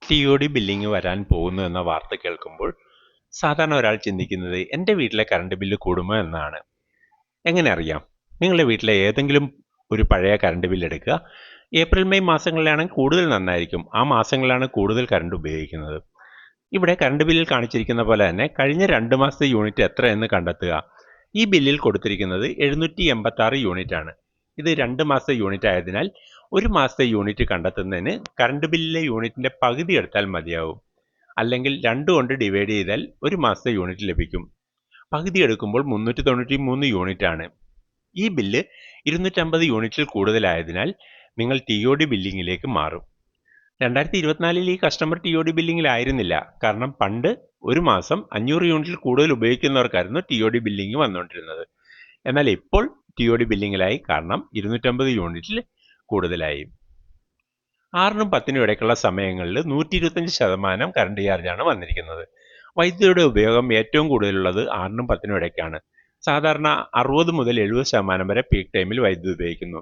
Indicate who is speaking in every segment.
Speaker 1: TOD billing വരാൻ പോകുന്നു എന്ന വാർത്ത കേൾക്കുമ്പോൾ സാധാരണ ഒരാൾ ചിന്തിക്കുന്നത് എൻ്റെ വീട്ടിലെ കറണ്ട് ബില്ല് കൂടുമോ എന്നാണ്. എങ്ങനെ അറിയാം? നിങ്ങളുടെ വീട്ടിലെ ഏതെങ്കിലും ഒരു പഴയ കറണ്ട് ബില്ല് എടുക്കുക. ഏപ്രിൽ മെയ് മാസങ്ങളിലാണെങ്കിൽ കൂടുതൽ നന്നായിരിക്കും. ആ മാസങ്ങളിലാണ് കൂടുതൽ കറണ്ട് ഉപയോഗിക്കുന്നത്. ഇവിടെ കറണ്ട് ബില്ലിൽ കാണിച്ചിരിക്കുന്ന പോലെ തന്നെ കഴിഞ്ഞ 2 മാസത്തെ യൂണിറ്റ് എത്ര എന്ന് കണ്ടെത്തുക. ഈ ബില്ലിൽ കൊടുത്തിരിക്കുന്നത് 786 യൂണിറ്റ് ആണ്. ഇത് 2 മാസത്തെ യൂണിറ്റ് ആയതിനാൽ ഒരു മാസത്തെ യൂണിറ്റ് കണ്ടെത്തുന്നതിന് കറണ്ട് ബില്ലിലെ യൂണിറ്റിന്റെ പകുതി എടുത്താൽ മതിയാവും. അല്ലെങ്കിൽ 2 കൊണ്ട് ഡിവൈഡ് ചെയ്താൽ ഒരു മാസത്തെ യൂണിറ്റ് ലഭിക്കും. പകുതി എടുക്കുമ്പോൾ 393 യൂണിറ്റ് ആണ്. ഈ ബില്ല് 250 യൂണിറ്റിൽ കൂടുതലായതിനാൽ നിങ്ങൾ TOD ബില്ലിങ്ങിലേക്ക് മാറും. 2024 ഈ കസ്റ്റമർ TOD ബില്ലിങ്ങിലായിരുന്നില്ല. കാരണം പണ്ട് ഒരു മാസം 500 യൂണിറ്റിൽ കൂടുതൽ ഉപയോഗിക്കുന്നവർക്കായിരുന്നു TOD ബില്ലിംഗ് വന്നുകൊണ്ടിരുന്നത്. എന്നാൽ ഇപ്പോൾ TOD ബില്ലിങ്ങിലായി. കാരണം 250 യൂണിറ്റിൽ കൂടുതലായി. 6-നും 10-നും ഇടയ്ക്കുള്ള സമയങ്ങളിൽ 125% കറണ്ട് ചാർജാണ് വന്നിരിക്കുന്നത്. വൈദ്യുതിയുടെ ഉപയോഗം ഏറ്റവും കൂടുതലുള്ളത് 6-നും 10-നും ഇടയ്ക്കാണ്. സാധാരണ 60 മുതൽ 70% വരെ പീക്ക് ടൈമിൽ വൈദ്യുതി ഉപയോഗിക്കുന്നു.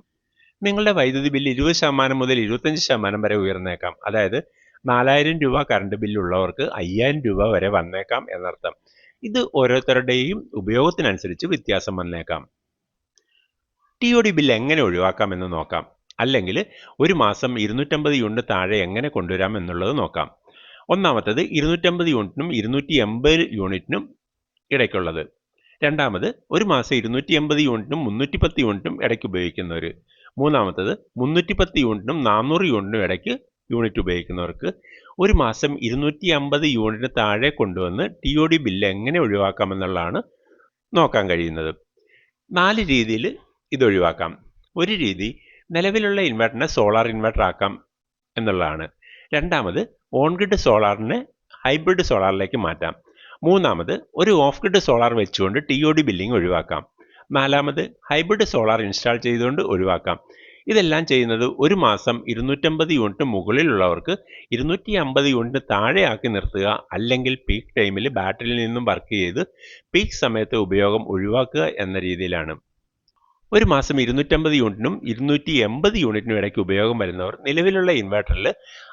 Speaker 1: നിങ്ങളുടെ വൈദ്യുതി ബില്ല് 20% മുതൽ 25% വരെ ഉയർന്നേക്കാം. അതായത് 4000 രൂപ കറണ്ട് ബില്ലുള്ളവർക്ക് 5000 രൂപ വരെ വന്നേക്കാം എന്നർത്ഥം. ഇത് ഓരോരുത്തരുടെയും ഉപയോഗത്തിനനുസരിച്ച് വ്യത്യാസം വന്നേക്കാം. TOD ബില്ല് എങ്ങനെ ഒഴിവാക്കാം എന്ന് നോക്കാം. അല്ലെങ്കിൽ ഒരു മാസം 250 യൂണിറ്റ് താഴെ എങ്ങനെ കൊണ്ടുവരാം എന്നുള്ളത് നോക്കാം. ഒന്നാമത്തത് 250 യൂണിറ്റിനും 280 യൂണിറ്റിനും ഇടയ്ക്കുള്ളത്. രണ്ടാമത് ഒരു മാസം 280 യൂണിറ്റിനും 310 യൂണിറ്റിനും ഇടയ്ക്ക് ഉപയോഗിക്കുന്നവർ. മൂന്നാമത്തത് 310 യൂണിറ്റിനും 400 യൂണിറ്റിനും ഇടയ്ക്ക് യൂണിറ്റ് ഉപയോഗിക്കുന്നവർക്ക്. ഒരു മാസം 250 യൂണിറ്റിന് താഴെ കൊണ്ടുവന്ന് TOD ബില്ല് എങ്ങനെ ഒഴിവാക്കാമെന്നുള്ളതാണ് നോക്കാൻ കഴിയുന്നത്. 4 രീതിയിൽ ഇത് ഒഴിവാക്കാം. ഒരു രീതി നിലവിലുള്ള ഇൻവെർട്ടറിനെ സോളാർ ഇൻവെർട്ടർ ആക്കാം എന്നുള്ളതാണ്. രണ്ടാമത് ഓൺ ഗ്രിഡ് സോളാറിനെ ഹൈബ്രിഡ് സോളാറിലേക്ക് മാറ്റാം. മൂന്നാമത് ഒരു ഓഫ് ഗ്രിഡ് സോളാർ വെച്ചുകൊണ്ട് TOD ബില്ലിംഗ് ഒഴിവാക്കാം. നാലാമത് ഹൈബ്രിഡ് സോളാർ ഇൻസ്റ്റാൾ ചെയ്തുകൊണ്ട് ഒഴിവാക്കാം. ഇതെല്ലാം ചെയ്യുന്നത് ഒരു മാസം 250 യൂണിറ്റ് മുകളിലുള്ളവർക്ക് 250 യൂണിറ്റ് താഴെയാക്കി നിർത്തുക, അല്ലെങ്കിൽ പീക്ക് ടൈമിൽ ബാറ്ററിയിൽ നിന്നും വർക്ക് ചെയ്ത് പീക്ക് സമയത്ത് ഉപയോഗം ഒഴിവാക്കുക എന്ന രീതിയിലാണ്. ഒരു മാസം 250 യൂണിറ്റിനും 280 യൂണിറ്റിനും ഇടയ്ക്ക് ഉപയോഗം വരുന്നവർ നിലവിലുള്ള ഇൻവെർട്ടറിൽ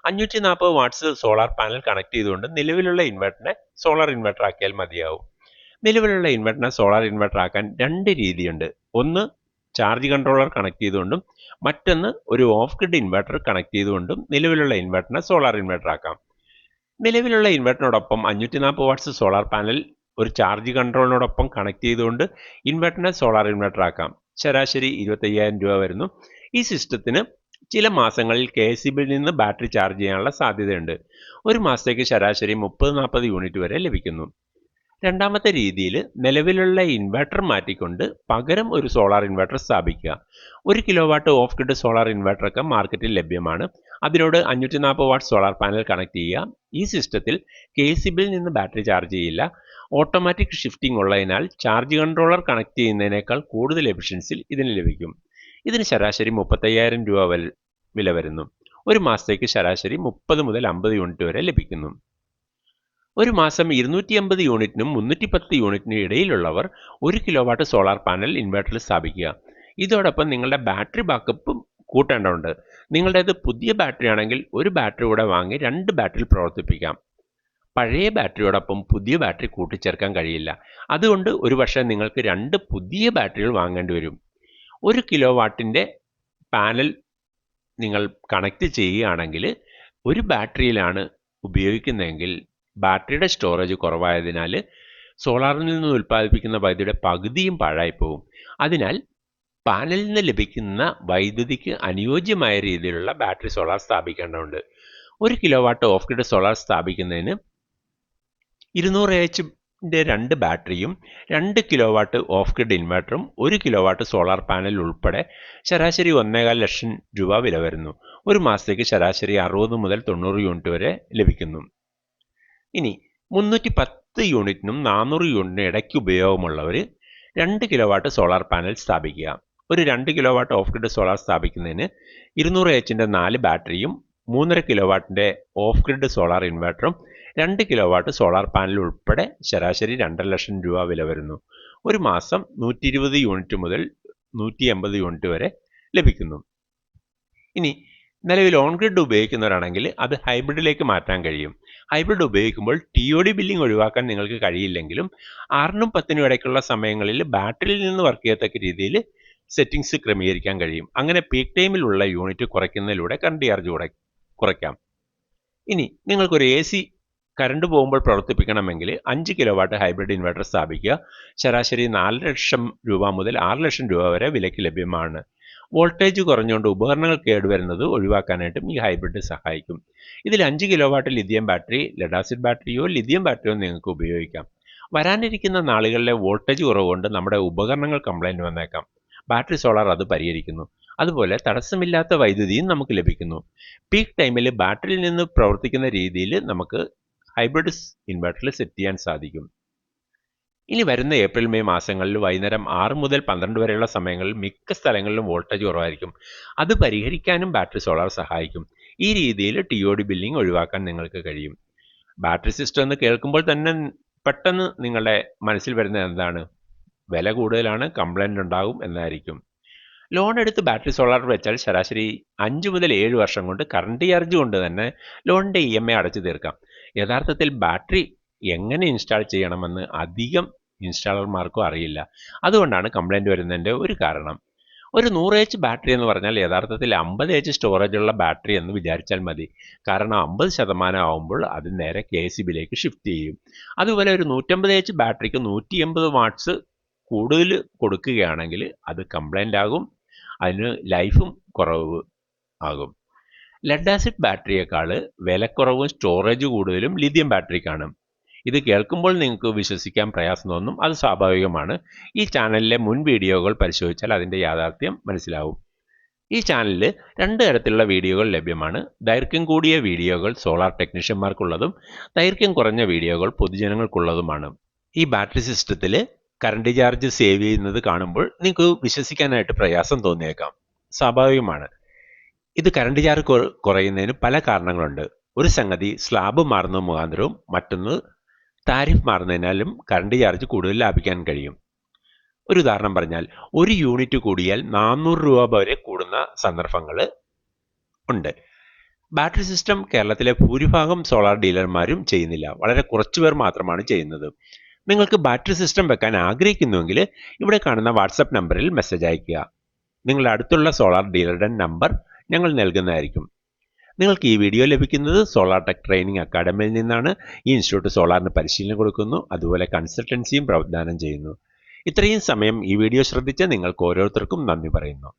Speaker 1: 540 വാട്ട്സ് സോളാർ പാനൽ കണക്ട് ചെയ്തുകൊണ്ട് നിലവിലുള്ള ഇൻവെർട്ടറിനെ സോളാർ ഇൻവെർട്ടർ ആക്കിയാൽ മതിയാവും. നിലവിലുള്ള ഇൻവെർട്ടറിനെ സോളാർ ഇൻവെർട്ടർ ആക്കാൻ 2 രീതിയുണ്ട്. ഒന്ന് ചാർജ് കൺട്രോളർ കണക്ട് ചെയ്തുകൊണ്ടും മറ്റൊന്ന് ഒരു ഓഫ് ഗ്രിഡ് ഇൻവെർട്ടർ കണക്ട് ചെയ്തുകൊണ്ടും നിലവിലുള്ള ഇൻവെർട്ടറിനെ സോളാർ ഇൻവെർട്ടർ ആക്കാം. നിലവിലുള്ള ഇൻവെർട്ടറിനോടൊപ്പം 540 വാട്ട്സ് സോളാർ പാനൽ ഒരു ചാർജ് കൺട്രോളിനോടൊപ്പം കണക്ട് ചെയ്തുകൊണ്ട് ഇൻവെർട്ടറിനെ സോളാർ ഇൻവെർട്ടർ ആക്കാം. ശരാശരി 25,000 രൂപ വരുന്നു. ഈ സിസ്റ്റത്തിന് ചില മാസങ്ങളിൽ KSEBിൽ നിന്ന് ബാറ്ററി ചാർജ് ചെയ്യാനുള്ള സാധ്യതയുണ്ട്. ഒരു മാസത്തേക്ക് ശരാശരി 30-40 യൂണിറ്റ് വരെ ലഭിക്കുന്നു. രണ്ടാമത്തെ രീതിയിൽ നിലവിലുള്ള ഇൻവെർട്ടർ മാറ്റിക്കൊണ്ട് പകരം ഒരു സോളാർ ഇൻവെർട്ടർ സ്ഥാപിക്കുക. 1 കിലോവാട്ട് ഓഫ് ഗ്രിഡ് സോളാർ ഇൻവെർട്ടറൊക്കെ മാർക്കറ്റിൽ ലഭ്യമാണ്. അതിനോട് 540 വാട്ട് സോളാർ പാനൽ കണക്ട് ചെയ്യുക. ഈ സിസ്റ്റത്തിൽ KSEBിൽ നിന്ന് ബാറ്ററി ചാർജ് ചെയ്യില്ല. ഓട്ടോമാറ്റിക് ഷിഫ്റ്റിംഗ് ഉള്ളതിനാൽ ചാർജ് കൺട്രോളർ കണക്ട് ചെയ്യുന്നതിനേക്കാൾ കൂടുതൽ എഫിഷ്യൻസിൽ ഇതിന് ലഭിക്കും. ഇതിന് ശരാശരി 35,000 രൂപ വില വരുന്നു. ഒരു മാസത്തേക്ക് ശരാശരി 30 മുതൽ 50 യൂണിറ്റ് വരെ ലഭിക്കുന്നു. ഒരു മാസം 250 യൂണിറ്റിനും 310 യൂണിറ്റിനും ഇടയിലുള്ളവർ 1 കിലോവാട്ട് സോളാർ പാനൽ ഇൻവെർട്ടറിൽ സ്ഥാപിക്കുക. ഇതോടൊപ്പം നിങ്ങളുടെ ബാറ്ററി ബാക്കപ്പും കൂട്ടേണ്ടതുണ്ട്. നിങ്ങളുടേത് പുതിയ ബാറ്ററി ആണെങ്കിൽ ഒരു ബാറ്ററി കൂടെ വാങ്ങി 2 ബാറ്ററി പ്രവർത്തിപ്പിക്കാം. പഴയ ബാറ്ററിയോടൊപ്പം പുതിയ ബാറ്ററി കൂട്ടിച്ചേർക്കാൻ കഴിയില്ല. അതുകൊണ്ട് ഒരു പക്ഷേ നിങ്ങൾക്ക് 2 പുതിയ ബാറ്ററികൾ വാങ്ങേണ്ടി വരും. 1 കിലോവാട്ടിൻ്റെ പാനൽ നിങ്ങൾ കണക്ട് ചെയ്യുകയാണെങ്കിൽ ഒരു ബാറ്ററിയിലാണ് ഉപയോഗിക്കുന്നതെങ്കിൽ ബാറ്ററിയുടെ സ്റ്റോറേജ് കുറവായതിനാൽ സോളാറിൽ നിന്ന് ഉൽപ്പാദിപ്പിക്കുന്ന വൈദ്യുതിയുടെ പകുതിയും പാഴായി പോകും. അതിനാൽ പാനലിൽ നിന്ന് ലഭിക്കുന്ന വൈദ്യുതിക്ക് അനുയോജ്യമായ രീതിയിലുള്ള ബാറ്ററി സോളാർ സ്ഥാപിക്കേണ്ടതുണ്ട്. 1 കിലോവാട്ട് ഓഫ് ഗ്രിഡ് സോളാർ സ്ഥാപിക്കുന്നതിന് 200 AHന്റെ 2 ബാറ്ററിയും 2 കിലോവാട്ട് ഓഫ് ഗ്രിഡ് ഇൻവെർട്ടറും 1 കിലോവാട്ട് സോളാർ പാനൽ ഉൾപ്പെടെ ശരാശരി 1,15 ലക്ഷം രൂപ വില വരുന്നു. ഒരു മാസത്തേക്ക് ശരാശരി 60 മുതൽ 90 യൂണിറ്റ് വരെ ലഭിക്കുന്നു. ഇനി 310 യൂണിറ്റിനും 400 യൂണിറ്റിനും ഇടയ്ക്ക് ഉപയോഗമുള്ളവർ 2 കിലോവാട്ട് സോളാർ പാനൽ സ്ഥാപിക്കുക. ഒരു 2 കിലോവാട്ട് ഓഫ് ഗ്രിഡ് സോളാർ സ്ഥാപിക്കുന്നതിന് 200 AHന്റെ 4 ബാറ്ററിയും 3.5 കിലോവാട്ടിൻ്റെ ഓഫ് ഗ്രിഡ് സോളാർ ഇൻവെർട്ടറും 2 കിലോവാട്ട് സോളാർ പാനൽ ഉൾപ്പെടെ ശരാശരി 2.5 ലക്ഷം രൂപ വില വരുന്നു. ഒരു മാസം 120 യൂണിറ്റ് മുതൽ 180 യൂണിറ്റ് വരെ ലഭിക്കുന്നു. ഇനി നിലവിൽ ഓൺ ഗ്രിഡ് ഉപയോഗിക്കുന്നവരാണെങ്കിൽ അത് ഹൈബ്രിഡിലേക്ക് മാറ്റാൻ കഴിയും. ഹൈബ്രിഡ് ഉപയോഗിക്കുമ്പോൾ TOD ബില്ലിംഗ് ഒഴിവാക്കാൻ നിങ്ങൾക്ക് കഴിയില്ലെങ്കിലും 6നും 10നും ഇടയ്ക്കുള്ള സമയങ്ങളിൽ ബാറ്ററിയിൽ നിന്ന് വർക്ക് ചെയ്യത്തക്ക രീതിയിൽ സെറ്റിംഗ്സ് ക്രമീകരിക്കാൻ കഴിയും. അങ്ങനെ പീക്ക് ടൈമിലുള്ള യൂണിറ്റ് കുറയ്ക്കുന്നതിലൂടെ കറണ്ട് ചാർജ് കുറയ്ക്കാം. ഇനി നിങ്ങൾക്കൊരു AC കറണ്ട് പോകുമ്പോൾ പ്രവർത്തിപ്പിക്കണമെങ്കിൽ 5 കിലോവാട്ട് ഹൈബ്രിഡ് ഇൻവെർട്ടർ സ്ഥാപിക്കുക. ശരാശരി 4 ലക്ഷം രൂപ മുതൽ 6 ലക്ഷം രൂപ വരെ വിലയ്ക്ക് ലഭ്യമാണ്. വോൾട്ടേജ് കുറഞ്ഞുകൊണ്ട് ഉപകരണങ്ങൾ കേടുവരുന്നത് ഒഴിവാക്കാനായിട്ടും ഈ ഹൈബ്രിഡ് സഹായിക്കും. ഇതിൽ 5 kilowatt lithium battery, lead acid ബാറ്ററിയോ ലിഥിയം ബാറ്ററിയോ നിങ്ങൾക്ക് ഉപയോഗിക്കാം. വരാനിരിക്കുന്ന നാളുകളിലെ വോൾട്ടേജ് കുറവുകൊണ്ട് നമ്മുടെ ഉപകരണങ്ങൾ കംപ്ലൈൻറ്റ് വന്നേക്കാം. ബാറ്ററി സോളാർ അത് പരിഹരിക്കുന്നു. അതുപോലെ തടസ്സമില്ലാത്ത വൈദ്യുതിയും നമുക്ക് ലഭിക്കുന്നു. പീക്ക് ടൈമിൽ ബാറ്ററിയിൽ നിന്ന് പ്രവർത്തിക്കുന്ന രീതിയിൽ നമുക്ക് ഹൈബ്രിഡ് ഇൻവെർട്ടറിൽ സെറ്റ് ചെയ്യാൻ സാധിക്കും. ഇനി വരുന്ന ഏപ്രിൽ മെയ് മാസങ്ങളിൽ വൈകുന്നേരം 6 മുതൽ 12 വരെയുള്ള സമയങ്ങളിൽ മിക്ക സ്ഥലങ്ങളിലും വോൾട്ടേജ് കുറവായിരിക്കും. അത് പരിഹരിക്കാനും ബാറ്ററി സോളാർ സഹായിക്കും. ഈ രീതിയിൽ TOD ബില്ലിംഗ് ഒഴിവാക്കാൻ നിങ്ങൾക്ക് കഴിയും. ബാറ്ററി സിസ്റ്റം എന്ന് കേൾക്കുമ്പോൾ തന്നെ പെട്ടെന്ന് നിങ്ങളുടെ മനസ്സിൽ വരുന്നത് എന്താണ്? വില കൂടുതലാണ്, കംപ്ലൈൻറ്റ് ഉണ്ടാകും എന്നായിരിക്കും. ലോൺ എടുത്ത് ബാറ്ററി സോളാർ വെച്ചാൽ ശരാശരി 5 മുതൽ 7 വർഷം കൊണ്ട് കറണ്ട് ചാർജ് കൊണ്ട് തന്നെ ലോണിൻ്റെ EMI അടച്ചു തീർക്കാം. യഥാർത്ഥത്തിൽ ബാറ്ററി എങ്ങനെ ഇൻസ്റ്റാൾ ചെയ്യണമെന്ന് അധികം ഇൻസ്റ്റാളർമാർക്കും അറിയില്ല. അതുകൊണ്ടാണ് കംപ്ലൈൻറ്റ് വരുന്നതിൻ്റെ ഒരു കാരണം. ഒരു 100 ബാറ്ററി എന്ന് പറഞ്ഞാൽ യഥാർത്ഥത്തിൽ 50 സ്റ്റോറേജുള്ള ബാറ്ററി എന്ന് വിചാരിച്ചാൽ മതി. കാരണം 50% ആവുമ്പോൾ അത് നേരെ KCBയിലേക്ക് ഷിഫ്റ്റ് ചെയ്യും. അതുപോലെ ഒരു 150 ബാറ്ററിക്ക് 180 വാട്ട്സ് കൂടുതൽ കൊടുക്കുകയാണെങ്കിൽ അത് കംപ്ലൈൻ്റ് ആകും. അതിന് ലൈഫും കുറവ് ആകും. ലെഡ് ആസിഡ് ബാറ്ററിയേക്കാൾ വിലക്കുറവും സ്റ്റോറേജ് കൂടുതലും ലിഥിയം ബാറ്ററിക്കാണ്. ഇത് കേൾക്കുമ്പോൾ നിങ്ങൾക്ക് വിശ്വസിക്കാൻ പ്രയാസം തോന്നും. അത് സ്വാഭാവികമാണ്. ഈ ചാനലിലെ മുൻ വീഡിയോകൾ പരിശോധിച്ചാൽ അതിൻ്റെ യാഥാർത്ഥ്യം മനസ്സിലാവും. ഈ ചാനലിൽ 2 തരത്തിലുള്ള വീഡിയോകൾ ലഭ്യമാണ്. ദൈർഘ്യം കൂടിയ വീഡിയോകൾ സോളാർ ടെക്നീഷ്യന്മാർക്കുള്ളതും ദൈർഘ്യം കുറഞ്ഞ വീഡിയോകൾ പൊതുജനങ്ങൾക്കുള്ളതുമാണ്. ഈ ബാറ്ററി സിസ്റ്റത്തിൽ കറണ്ട് ചാർജ് സേവ് ചെയ്യുന്നത് കാണുമ്പോൾ നിങ്ങൾക്ക് വിശ്വസിക്കാനായിട്ട് പ്രയാസം തോന്നിയേക്കാം. സ്വാഭാവികമാണ്. ഇത് കറണ്ട് ചാർജ് കുറയുന്നതിന് പല കാരണങ്ങളുണ്ട്. ഒരു സംഗതി സ്ലാബ് മാറുന്നത് മുഖാന്തരവും മറ്റൊന്ന് താരിഫ് മാറുന്നതിനാലും കറണ്ട് ചാർജ് കൂടുതൽ ലാഭിക്കാൻ കഴിയും. ഒരു ഉദാഹരണം പറഞ്ഞാൽ, ഒരു യൂണിറ്റ് കൂടിയാൽ 400 രൂപ വരെ കൂടുന്ന സന്ദർഭങ്ങൾ ഉണ്ട്. ബാറ്ററി സിസ്റ്റം കേരളത്തിലെ ഭൂരിഭാഗം സോളാർ ഡീലർമാരും ചെയ്യുന്നില്ല. വളരെ കുറച്ചുപേർ മാത്രമാണ് ചെയ്യുന്നത്. നിങ്ങൾക്ക് ബാറ്ററി സിസ്റ്റം വെക്കാൻ ആഗ്രഹിക്കുന്നുവെങ്കിൽ ഇവിടെ കാണുന്ന വാട്സപ്പ് നമ്പറിൽ മെസ്സേജ് അയയ്ക്കുക. നിങ്ങളുടെ അടുത്തുള്ള സോളാർ ഡീലറുടെ നമ്പർ ഞങ്ങൾ നൽകുന്നതായിരിക്കും. നിങ്ങൾക്ക് ഈ വീഡിയോ ലഭിക്കുന്നത് സോളാർ ടെക് ട്രെയിനിങ് അക്കാഡമിയിൽ നിന്നാണ്. ഈ ഇൻസ്റ്റിറ്റ്യൂട്ട് സോളാറിന് പരിശീലനം കൊടുക്കുന്നു, അതുപോലെ കൺസൾട്ടൻസിയും പ്രദാനം ചെയ്യുന്നു. ഇത്രയും സമയം ഈ വീഡിയോ ശ്രദ്ധിച്ച നിങ്ങൾക്ക് ഓരോരുത്തർക്കും നന്ദി പറയുന്നു.